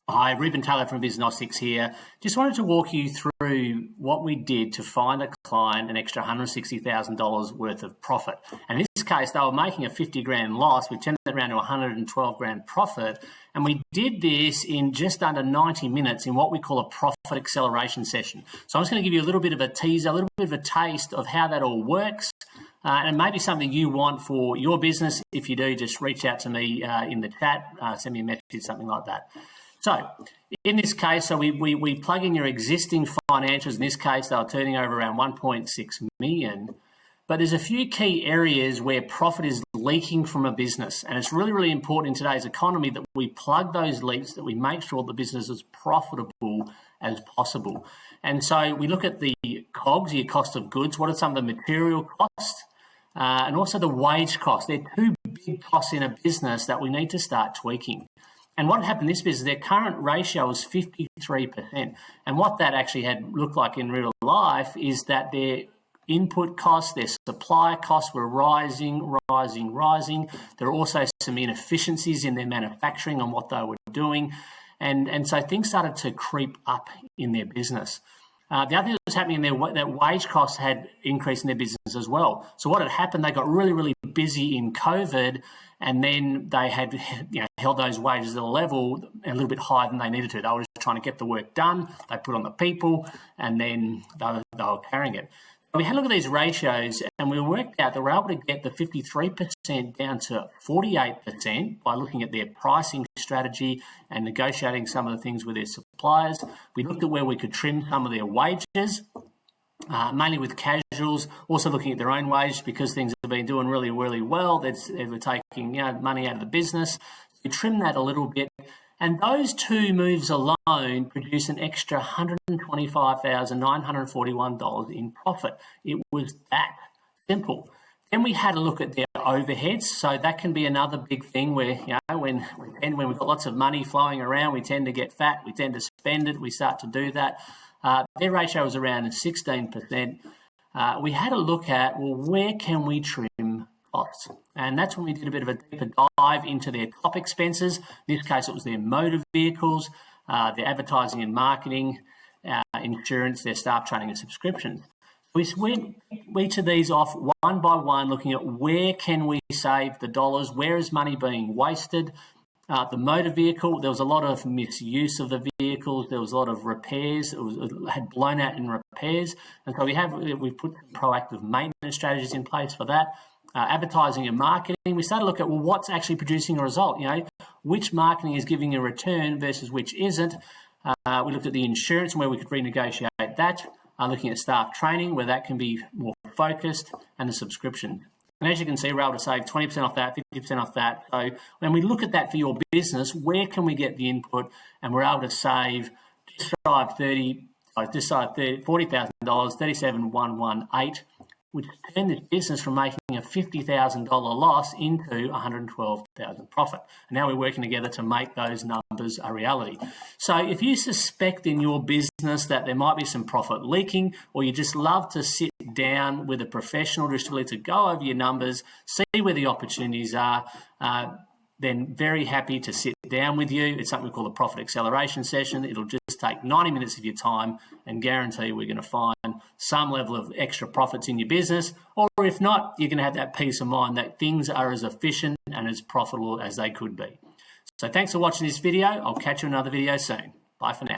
Hi, Rueben Taylor from Biznostics here. Just wanted to walk you through what we did to find a client an extra $160,000 worth of profit. And in this case, they were making a 50 grand loss. We turned that around to 112 grand profit. And we did this in just under 90 minutes in what we call a profit acceleration session. So I'm just going to give you a little bit of a teaser, a little bit of a taste of how that all works. And maybe something you want for your business. If you do, just reach out to me in the chat, send me a message, something like that. So in this case, we plug in your existing financials. In this case, they were turning over around 1.6 million. But there's a few key areas where profit is leaking from a business. And it's really, really important in today's economy that we plug those leaks, that we make sure the business is profitable as possible. And so we look at the COGS, your cost of goods. What are some of the material costs? And also the wage costs. They're two big costs in a business that we need to start tweaking. And what happened in this business, their current ratio was 53%. And what that actually had looked like in real life is that their input costs, their supply costs were rising. There are also some inefficiencies in their manufacturing on what they were doing. And so things started to creep up in their business. The other thing that was happening in their wage costs had increased in their business as well. So what had happened, they got really, really busy in COVID, and then they had held those wages at a level a little bit higher than they needed to. They were just trying to get the work done. They put on the people, and then they were carrying it. So we had a look at these ratios, and we worked out that we're able to get the 53% down to 48% by looking at their pricing strategy and negotiating some of the things with their suppliers. We looked at where we could trim some of their wages, mainly with casuals, also looking at their own wage because things have been doing really, really well. They were taking money out of the business. We trimmed that a little bit. And those two moves alone produce an extra $125,941 in profit. It was that simple. Then we had a look at their overheads. So that can be another big thing where, when we've got lots of money flowing around, we tend to get fat, we tend to spend it, we start to do that. Their ratio was around 16%. We had a look at, where can we trim costs? And that's when we did a bit of a deeper dive into their top expenses. In this case, it was their motor vehicles, their advertising and marketing, insurance, their staff training and subscriptions. We went each of these off one by one, looking at where can we save the dollars, where is money being wasted. The motor vehicle, there was a lot of misuse of the vehicles. There was a lot of repairs. It had blown out in repairs. And so we've put some proactive maintenance strategies in place for that. Advertising and marketing, we started to look at, what's actually producing a result? Which marketing is giving a return versus which isn't. We looked at the insurance and where we could renegotiate that. Looking at staff training, where that can be more focused, and the subscriptions. And as you can see, we're able to save 20% off that, 50% off that. So when we look at that for your business, where can we get the input? And we're able to save just shy of $40,000, $37,118, which turned this business from making a $50,000 loss into $112,000 profit. And now we're working together to make those numbers a reality. So if you suspect in your business that there might be some profit leaking, or you just love to sit down with a professional just really to go over your numbers, see where the opportunities are, then very happy to sit down with you. It's something we call a profit acceleration session. It'll just take 90 minutes of your time and guarantee we're going to find some level of extra profits in your business. Or if not, you're going to have that peace of mind that things are as efficient and as profitable as they could be. So thanks for watching this video. I'll catch you in another video soon. Bye for now.